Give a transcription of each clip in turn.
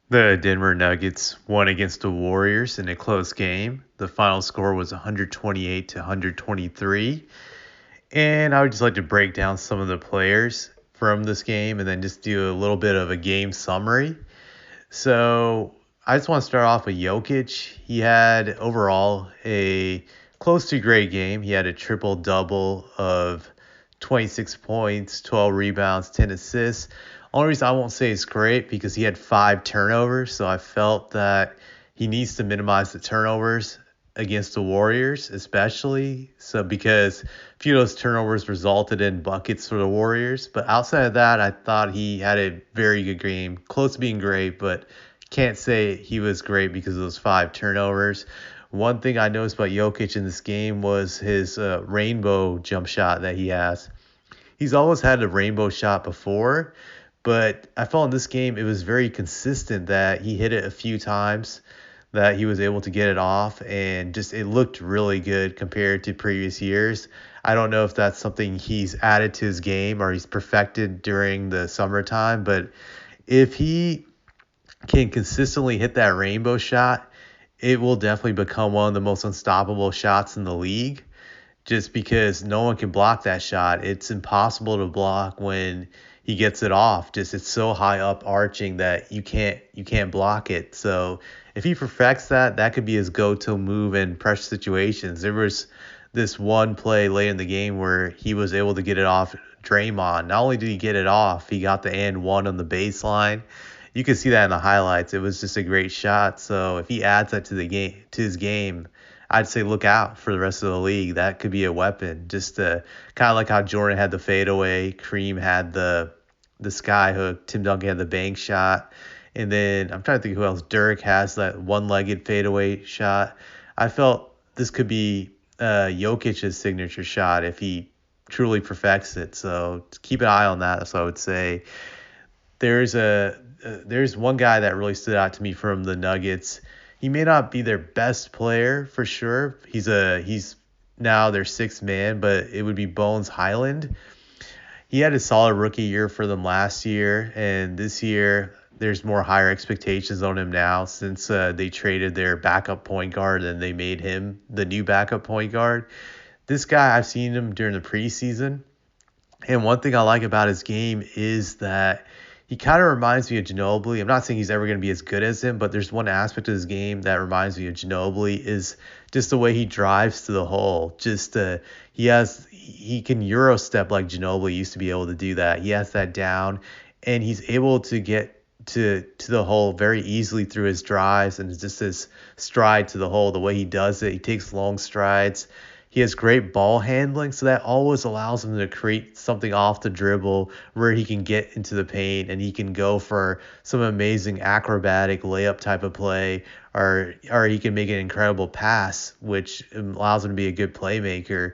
The Denver Nuggets won against the Warriors in a close game. The final score was 128 to 123. And I would just like to break down some of the players from this game and then just do a little bit of a game summary. So I just want to start off with Jokic. He had overall a close to great game. He had a triple double of 26 points, 12 rebounds, 10 assists. Only reason I won't say it's great because he had 5 turnovers, so I felt that he needs to minimize the turnovers against the Warriors, especially. So because a few of those turnovers resulted in buckets for the Warriors. But outside of that, I thought he had a very good game, close to being great, but can't say he was great because of those 5 turnovers. One thing I noticed about Jokic in this game was his rainbow jump shot that he has. He's always had a rainbow shot before, but I felt in this game it was very consistent that he hit it a few times, that he was able to get it off, and just it looked really good compared to previous years. I don't know if that's something he's added to his game or he's perfected during the summertime, but if he can consistently hit that rainbow shot, it will definitely become one of the most unstoppable shots in the league just because no one can block that shot. It's impossible to block when he gets it off. Just it's so high up arching that you can't block it. So if he perfects that, that could be his go-to move in pressure situations. There was this one play late in the game where he was able to get it off Draymond. Not only did he get it off, he got the and one on the baseline. You can see that in the highlights. It was just a great shot. So if he adds that to the game, to his game, I'd say look out for the rest of the league. That could be a weapon. Just kind of like how Jordan had the fadeaway, Kareem had the sky hook, Tim Duncan had the bank shot, and then I'm trying to think who else. Dirk has that one-legged fadeaway shot. I felt this could be Jokic's signature shot if he truly perfects it. So keep an eye on that. So I would say there's one guy that really stood out to me from the Nuggets. He may not be their best player for sure. He's now their sixth man, but it would be Bones Highland. He had a solid rookie year for them last year, and this year there's more higher expectations on him now since they traded their backup point guard and they made him the new backup point guard. This guy, I've seen him during the preseason, and one thing I like about his game is that he kind of reminds me of Ginobili. I'm not saying he's ever going to be as good as him, but there's one aspect of his game that reminds me of Ginobili is just the way he drives to the hole. Just he can Euro step like Ginobili used to be able to do that. He has that down, and he's able to get to the hole very easily through his drives and just his stride to the hole. The way he does it, he takes long strides. He has great ball handling, so that always allows him to create something off the dribble where he can get into the paint and he can go for some amazing acrobatic layup type of play, or he can make an incredible pass, which allows him to be a good playmaker.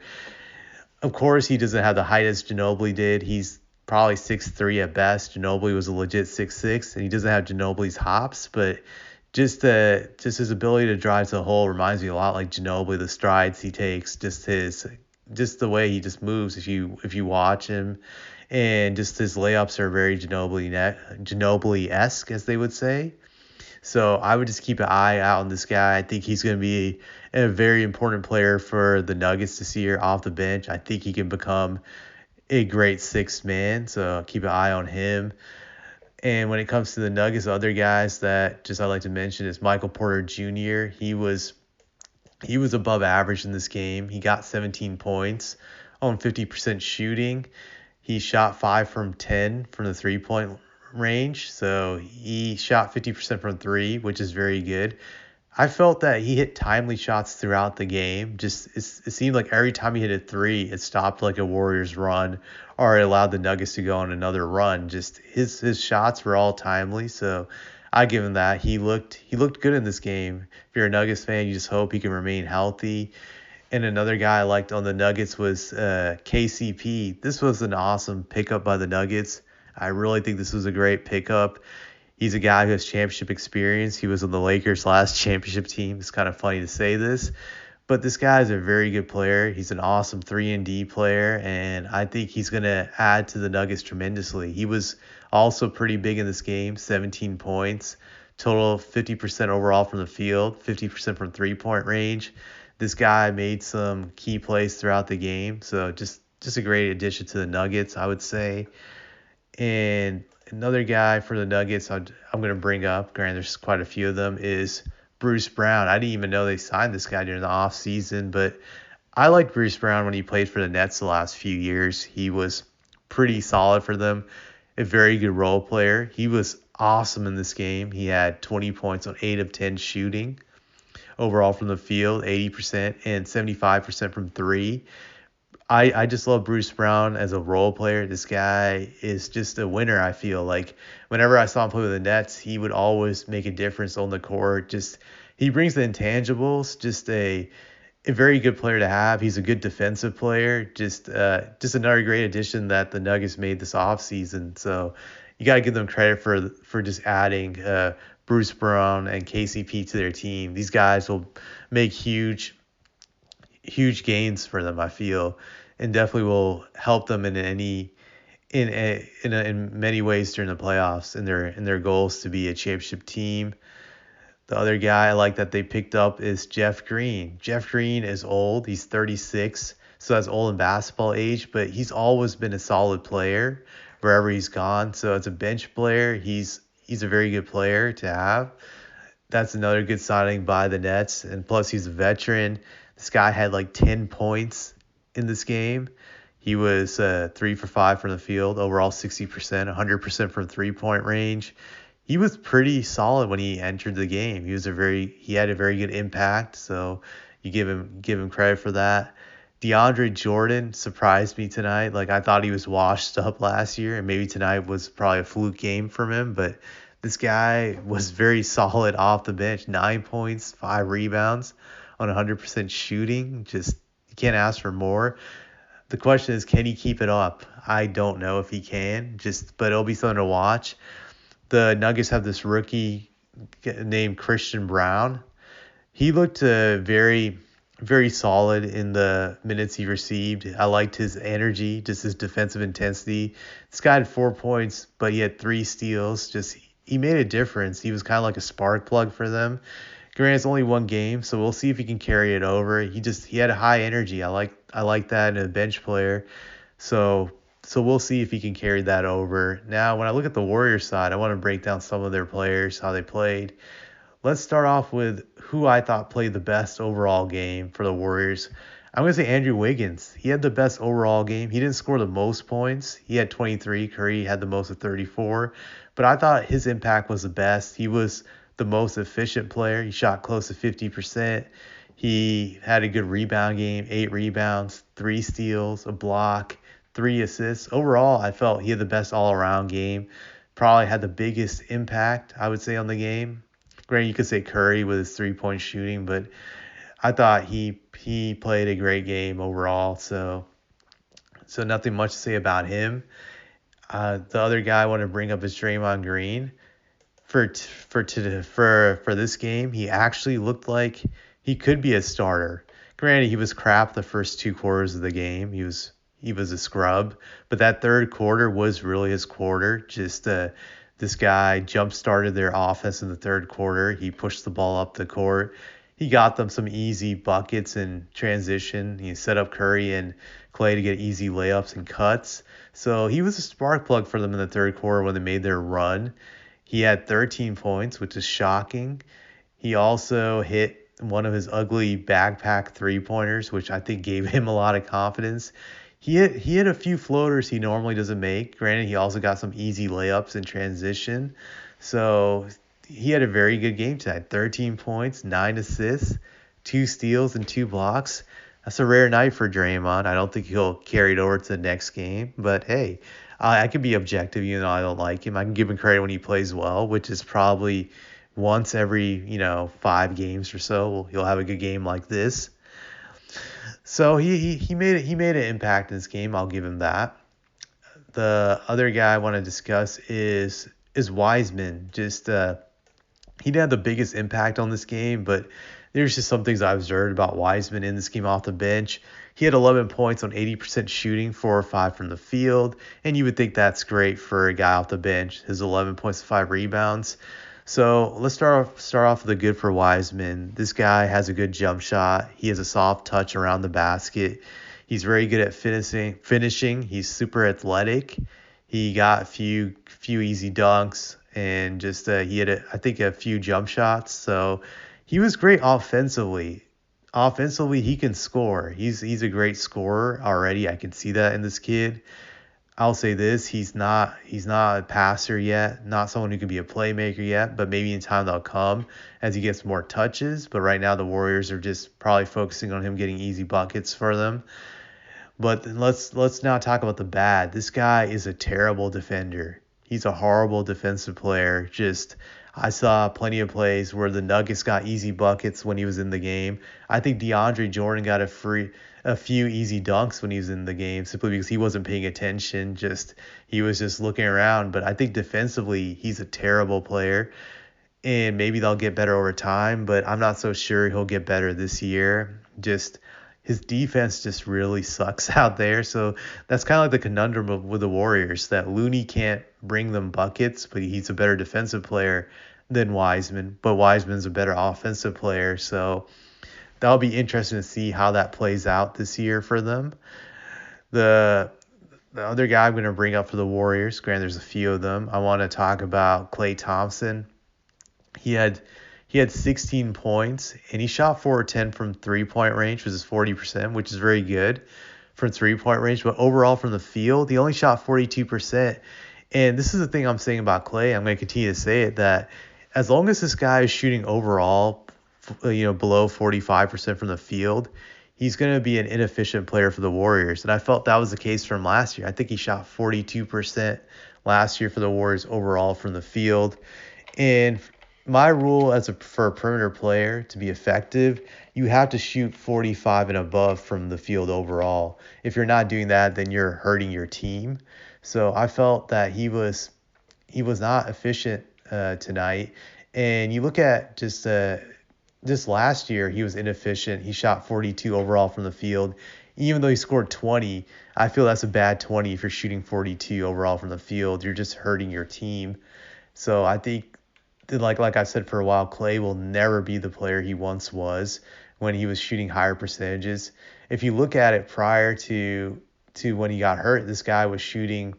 Of course, he doesn't have the height as Ginobili did. He's probably 6'3" at best. Ginobili was a legit 6'6", and he doesn't have Ginobili's hops, but just his ability to drive to the hole reminds me a lot like Ginobili. The strides he takes, just the way he just moves. If you watch him, and just his layups are very Ginobili-esque, as they would say. So I would just keep an eye out on this guy. I think he's going to be a very important player for the Nuggets this year off the bench. I think he can become a great sixth man. So keep an eye on him. And when it comes to the Nuggets, other guys that just I like to mention is Michael Porter Jr. He was above average in this game. He got 17 points on 50% shooting. He shot 5 from 10 from the 3-point range. So he shot 50% from 3, which is very good. I felt that he hit timely shots throughout the game. Just it seemed like every time he hit a 3, it stopped like a Warriors run or it allowed the Nuggets to go on another run. Just his shots were all timely, so I give him that. He looked good in this game. If you're a Nuggets fan, you just hope he can remain healthy. And another guy I liked on the Nuggets was KCP. This was an awesome pickup by the Nuggets. I really think this was a great pickup. He's a guy who has championship experience. He was on the Lakers' last championship team. It's kind of funny to say this, but this guy is a very good player. He's an awesome 3-and-D player, and I think he's going to add to the Nuggets tremendously. He was also pretty big in this game, 17 points, total 50% overall from the field, 50% from 3-point range. This guy made some key plays throughout the game, so just a great addition to the Nuggets, I would say. And another guy for the Nuggets I'm going to bring up, granted there's quite a few of them, is Bruce Brown. I didn't even know they signed this guy during the offseason, but I liked Bruce Brown when he played for the Nets the last few years. He was pretty solid for them, a very good role player. He was awesome in this game. He had 20 points on 8 of 10 shooting overall from the field, 80% and 75% from 3. I just love Bruce Brown as a role player. This guy is just a winner, I feel. Like, whenever I saw him play with the Nets, he would always make a difference on the court. Just he brings the intangibles, just a very good player to have. He's a good defensive player. Just another great addition that the Nuggets made this offseason. So you got to give them credit for just adding Bruce Brown and KCP to their team. These guys will make huge gains for them, I feel, and definitely will help them in many ways during the playoffs in their goals to be a championship team. The other guy I like that they picked up is Jeff Green. Jeff Green is old. He's 36, so that's old in basketball age, but he's always been a solid player wherever he's gone. So as a bench player, he's a very good player to have. That's another good signing by the Nets, and plus he's a veteran. This guy had like 10 points in this game. He was 3 for 5 from the field, overall 60%, 100% from 3-point range. He was pretty solid when he entered the game. He had a very good impact, so you give him credit for that. DeAndre Jordan surprised me tonight. Like, I thought he was washed up last year, and maybe tonight was probably a fluke game from him, but this guy was very solid off the bench. 9 points, 5 rebounds on 100% shooting. Just, you can't ask for more. The question is, can he keep it up? I don't know if he can, but it'll be something to watch. The Nuggets have this rookie named Christian Braun. He looked very, very solid in the minutes he received. I liked his energy, just his defensive intensity. This guy had 4 points, but he had 3 steals. Just, he made a difference. He was kind of like a spark plug for them. Granted, it's only one game, so we'll see if he can carry it over. He had a high energy. I like that in a bench player. So we'll see if he can carry that over. Now, when I look at the Warriors side, I want to break down some of their players, how they played. Let's start off with who I thought played the best overall game for the Warriors. I'm going to say Andrew Wiggins. He had the best overall game. He didn't score the most points. He had 23. Curry had the most of 34. But I thought his impact was the best. He was the most efficient player. He shot close to 50%. He had a good rebound game, 8 rebounds, 3 steals, a block, 3 assists. Overall, I felt he had the best all-around game. Probably had the biggest impact, I would say, on the game. Granted, you could say Curry with his 3-point shooting, but I thought he played a great game overall. So nothing much to say about him. The other guy I want to bring up is Draymond Green. For this game, he actually looked like he could be a starter. Granted, he was crap the first 2 quarters of the game. He was a scrub, but that third quarter was really his quarter. Just this guy jump-started their offense in the third quarter. He pushed the ball up the court. He got them some easy buckets in transition. He set up Curry and Clay to get easy layups and cuts. So he was a spark plug for them in the third quarter when they made their run. He had 13 points, which is shocking. He also hit one of his ugly backpack 3-pointers, which I think gave him a lot of confidence. He hit a few floaters he normally doesn't make. Granted, he also got some easy layups in transition. So he had a very good game tonight. 13 points, 9 assists, 2 steals, and 2 blocks. That's a rare night for Draymond. I don't think he'll carry it over to the next game. But, hey, I can be objective even though I don't like him. I can give him credit when he plays well, which is probably once every, 5 games or so. He'll have a good game like this. So he made an impact in this game. I'll give him that. The other guy I want to discuss is Wiseman. Just he didn't have the biggest impact on this game, but there's just some things I observed about Wiseman in this game off the bench. He had 11 points on 80% shooting, 4 or 5 from the field, and you would think that's great for a guy off the bench. His 11 points and 5 rebounds. So let's start off with the good for Wiseman. This guy has a good jump shot. He has a soft touch around the basket. He's very good at finishing. He's super athletic. He got a few easy dunks and just he had I think a few jump shots. So he was great offensively. Offensively, he can score. He's a great scorer already. I can see that in this kid. I'll say this, he's not a passer yet, not someone who can be a playmaker yet, but maybe in time they'll come as he gets more touches. But right now the Warriors are just probably focusing on him getting easy buckets for them. But then let's now talk about the bad. This guy is a terrible defender. He's a horrible defensive player. Just I saw plenty of plays where the Nuggets got easy buckets when he was in the game. I think DeAndre Jordan got a few easy dunks when he was in the game simply because he wasn't paying attention. Just he was just looking around. But I think defensively he's a terrible player. And maybe they'll get better over time, but I'm not so sure he'll get better this year. Just his defense just really sucks out there. So that's kind of like the conundrum with the Warriors that Looney can't bring them buckets, but he's a better defensive player than Wiseman. But Wiseman's a better offensive player. So that'll be interesting to see how that plays out this year for them. The other guy I'm going to bring up for the Warriors, granted there's a few of them, I want to talk about Klay Thompson. He had 16 points, and he shot 4 or 10 from three-point range, which is 40%, which is very good from three-point range. But overall from the field, he only shot 42%. And this is the thing I'm saying about Klay. I'm going to continue to say it, that as long as this guy is shooting overall, below 45% from the field, he's going to be an inefficient player for the Warriors. And I felt that was the case from last year. I think he shot 42% last year for the Warriors overall from the field. And my rule for a perimeter player to be effective, you have to shoot 45 and above from the field overall. If you're not doing that, then you're hurting your team. So I felt that he was not efficient tonight. And you look at just last year, he was inefficient. He shot 42 overall from the field. Even though he scored 20, I feel that's a bad 20 if you're shooting 42 overall from the field. You're just hurting your team. So I think, like I said for a while, Klay will never be the player he once was when he was shooting higher percentages. If you look at it prior to when he got hurt, this guy was shooting,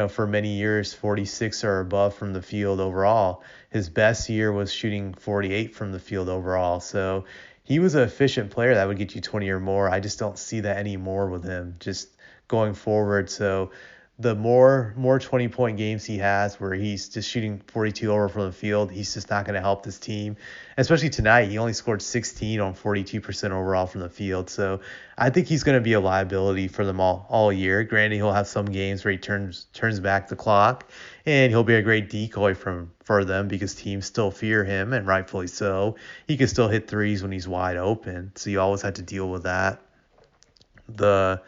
for many years 46 or above from the field overall. His best year was shooting 48 from the field overall. So he was an efficient player that would get you 20 or more. I just don't see that anymore with him just going forward. So the more 20-point games he has where he's just shooting 42 over from the field, he's just not going to help this team. Especially tonight, he only scored 16 on 42% overall from the field. So I think he's going to be a liability for them all year. Granted, he'll have some games where he turns back the clock, and he'll be a great decoy for them because teams still fear him, and rightfully so. He can still hit threes when he's wide open, so you always have to deal with that. The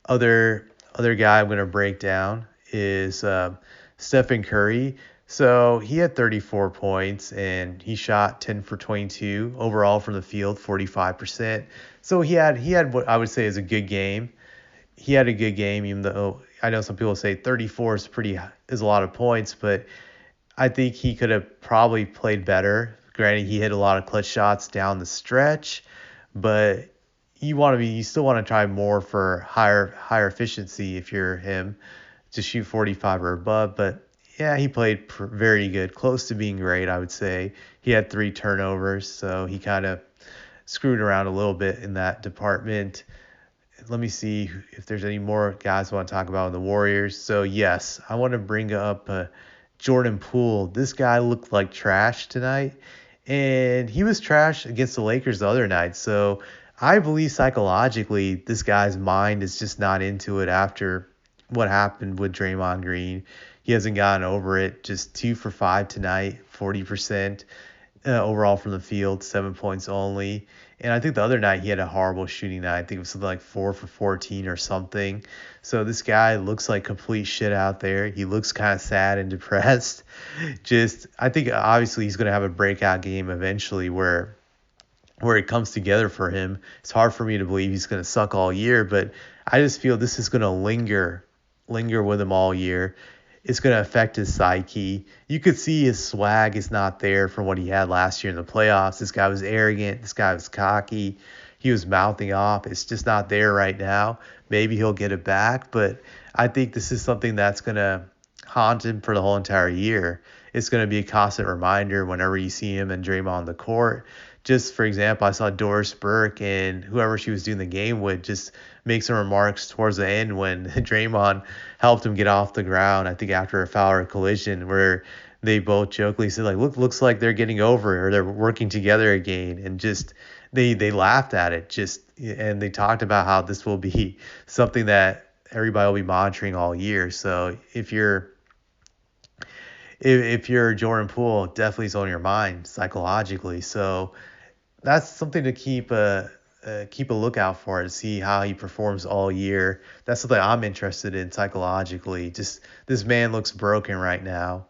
other guy I'm going to break down is Stephen Curry. So he had 34 points and he shot 10 for 22 overall from the field, 45%. So he had what I would say is a good game. He had a good game, even though I know some people say 34 is a lot of points, but I think he could have probably played better. Granted, he hit a lot of clutch shots down the stretch, but you still want to try more for higher efficiency if you're him to shoot 45 or above. But yeah, he played very good, close to being great, I would say. He had 3 turnovers, so he kind of screwed around a little bit in that department. Let me see if there's any more guys I want to talk about in the Warriors. So yes, I want to bring up Jordan Poole. This guy looked like trash tonight, and he was trash against the Lakers the other night. So I believe psychologically this guy's mind is just not into it after what happened with Draymond Green. He hasn't gotten over it. Just 2 for 5 tonight, 40% overall from the field, 7 points only. And I think the other night he had a horrible shooting night. I think it was something like 4 for 14 or something. So this guy looks like complete shit out there. He looks kind of sad and depressed. I think obviously he's going to have a breakout game eventually where it comes together for him. It's hard for me to believe he's going to suck all year, but I just feel this is going to linger with him all year. it's going to affect his psyche. You could see his swag is not there from what he had last year in the playoffs. This guy was arrogant. This guy was cocky. He was mouthing off. It's just not there right now. Maybe he'll get it back, but I think this is something that's going to haunt him for the whole entire year. It's going to be a constant reminder whenever you see him and Draymond on the court. Just for example, I saw Doris Burke and whoever she was doing the game with just make some remarks towards the end when Draymond helped him get off the ground. I think after a foul or a collision, where they both jokingly said like, looks like they're getting over it or they're working together again, and just they laughed at it. Just and they talked about how this will be something that everybody will be monitoring all year. So if you're Jordan Poole, definitely is on your mind psychologically. So that's something to keep a lookout for to see how he performs all year. That's something I'm interested in psychologically. Just this man looks broken right now,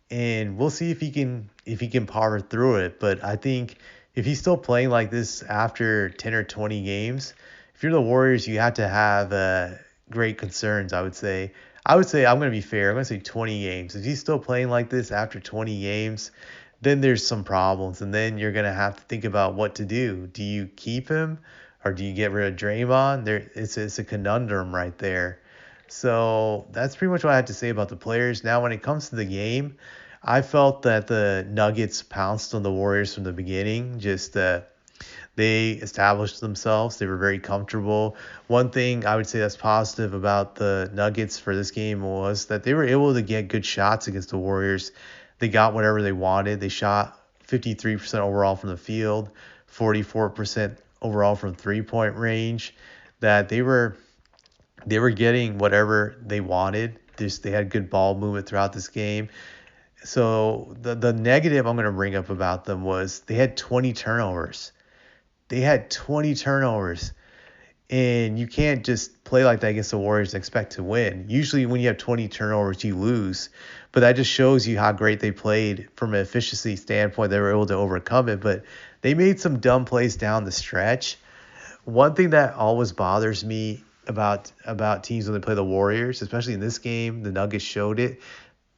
and we'll see if he can power through it. But I think if he's still playing like this after 10 or 20 games, if you're the Warriors, you have to have great concerns. I would say I'm going to be fair. I'm going to say 20 games. If he's still playing like this after 20 games, then there's some problems, and then you're gonna have to think about what to do. Do you keep him, or do you get rid of Draymond? It's a conundrum right there. So that's pretty much what I had to say about the players. Now, when it comes to the game, I felt that the Nuggets pounced on the Warriors from the beginning. Just they established themselves. They were very comfortable. One thing I would say that's positive about the Nuggets for this game was that they were able to get good shots against the Warriors. They got whatever they wanted. They shot 53% overall from the field, 44% overall from three-point range. That they were getting whatever they wanted. They had good ball movement throughout this game. So the negative I'm going to bring up about them was they had 20 turnovers. They had 20 turnovers. And you can't just play like that against the Warriors and expect to win. Usually when you have 20 turnovers, you lose. But that just shows you how great they played from an efficiency standpoint. They were able to overcome it. But they made some dumb plays down the stretch. One thing that always bothers me about teams when they play the Warriors, especially in this game, the Nuggets showed it.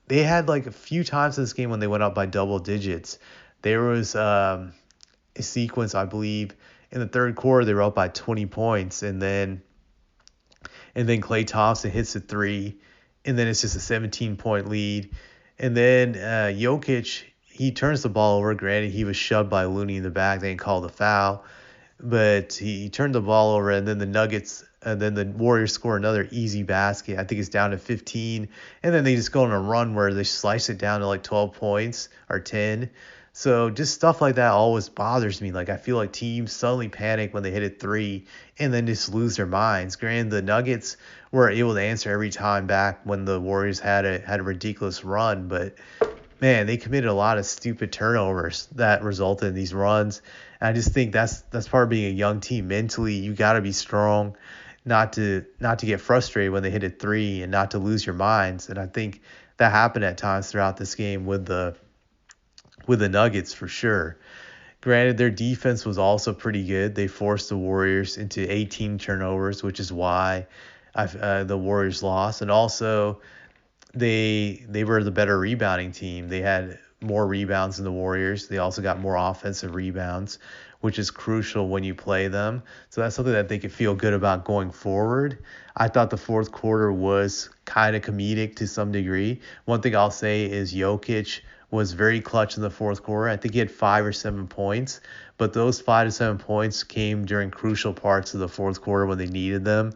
They had like a few times in this game when they went up by double digits. There was a sequence, I believe, in the third quarter they were up by 20 points, and then Klay Thompson hits a three, and then it's just a 17-point lead. And then Jokic, he turns the ball over. Granted, he was shoved by Looney in the back. They didn't call the foul, but he turned the ball over, and then the Warriors score another easy basket. I think it's down to 15, and then they just go on a run where they slice it down to like 12 points or 10. So just stuff like that always bothers me. Like I feel like teams suddenly panic when they hit a three and then just lose their minds. Granted, the Nuggets were able to answer every time back when the Warriors had a ridiculous run, but man, they committed a lot of stupid turnovers that resulted in these runs. And I just think that's part of being a young team. Mentally, you got to be strong, not to get frustrated when they hit a three and not to lose your minds. And I think that happened at times throughout this game with the Nuggets for sure. Granted, their defense was also pretty good. They forced the Warriors into 18 turnovers, which is why the Warriors lost. And also, they were the better rebounding team. They had more rebounds than the Warriors. They also got more offensive rebounds, which is crucial when you play them. So that's something that they could feel good about going forward. I thought the fourth quarter was kind of comedic to some degree. One thing I'll say is Jokic was very clutch in the fourth quarter. I think he had 5 or 7 points, but those 5 to 7 points came during crucial parts of the fourth quarter when they needed them.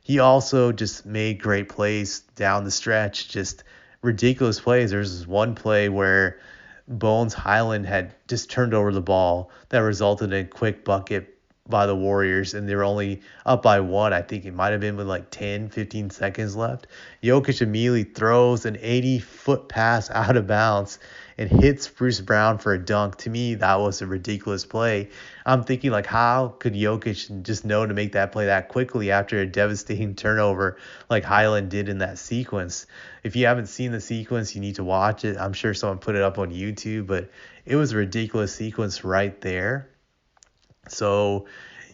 He also just made great plays down the stretch, just ridiculous plays. There's this one play where Bones Highland had just turned over the ball that resulted in a quick bucket by the Warriors, and they were only up by one. I think it might have been with like 10, 15 seconds left. Jokic immediately throws an 80-foot pass out of bounds and hits Bruce Brown for a dunk. To me, that was a ridiculous play. I'm thinking, like, how could Jokic just know to make that play that quickly after a devastating turnover like Highland did in that sequence? If you haven't seen the sequence, you need to watch it. I'm sure someone put it up on YouTube, but it was a ridiculous sequence right there. So,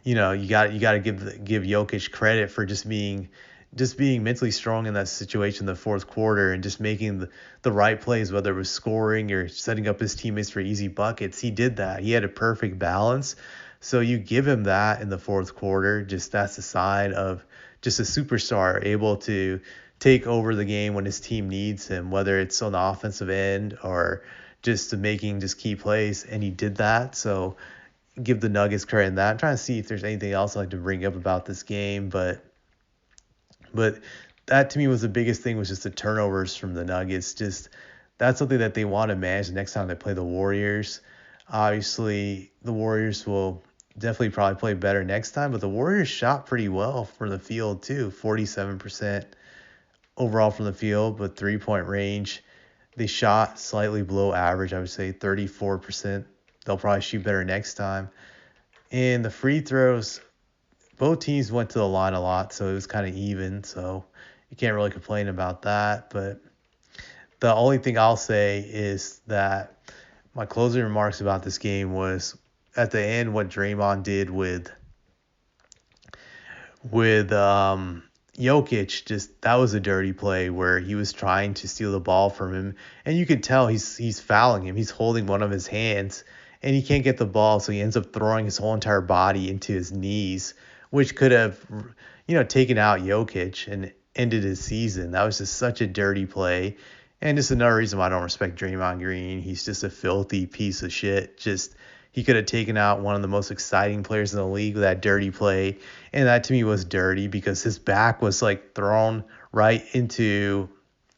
you got to give Jokic credit for just being just being mentally strong in that situation in the fourth quarter and just making the right plays, whether it was scoring or setting up his teammates for easy buckets. He did that. He had a perfect balance. So you give him that in the fourth quarter, just that's a sign of just a superstar able to take over the game when his team needs him, whether it's on the offensive end or just making just key plays. And he did that. So give the Nuggets credit in that. I'm trying to see if there's anything else I'd like to bring up about this game, but that to me was the biggest thing, was just the turnovers from the Nuggets. Just that's something that they want to manage the next time they play the Warriors. Obviously, the Warriors will definitely probably play better next time, but the Warriors shot pretty well from the field too, 47% overall from the field, but 3-point range. They shot slightly below average, I would say 34%. They'll probably shoot better next time. And the free throws, both teams went to the line a lot, so it was kind of even. So you can't really complain about that. But the only thing I'll say is that my closing remarks about this game was at the end what Draymond did with Jokic. Just that was a dirty play where he was trying to steal the ball from him, and you could tell he's fouling him. He's holding one of his hands, and he can't get the ball, so he ends up throwing his whole entire body into his knees, which could have, taken out Jokic and ended his season. That was just such a dirty play. And just another reason why I don't respect Draymond Green. He's just a filthy piece of shit. Just he could have taken out one of the most exciting players in the league with that dirty play. And that to me was dirty because his back was like thrown right into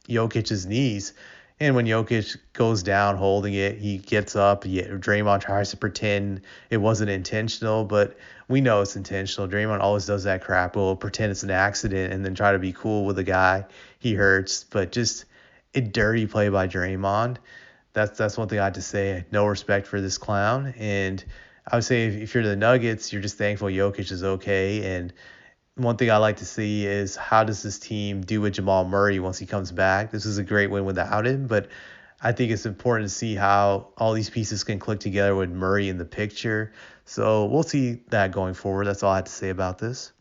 Jokic's knees. And when Jokic goes down holding it, he gets up. Draymond tries to pretend it wasn't intentional, but we know it's intentional. Draymond always does that crap. Will pretend it's an accident and then try to be cool with the guy he hurts. But just a dirty play by Draymond. That's one thing I have to say. No respect for this clown. And I would say if you're the Nuggets, you're just thankful Jokic is okay. And one thing I like to see is how does this team do with Jamal Murray once he comes back? This is a great win without him, but I think it's important to see how all these pieces can click together with Murray in the picture. So we'll see that going forward. That's all I have to say about this.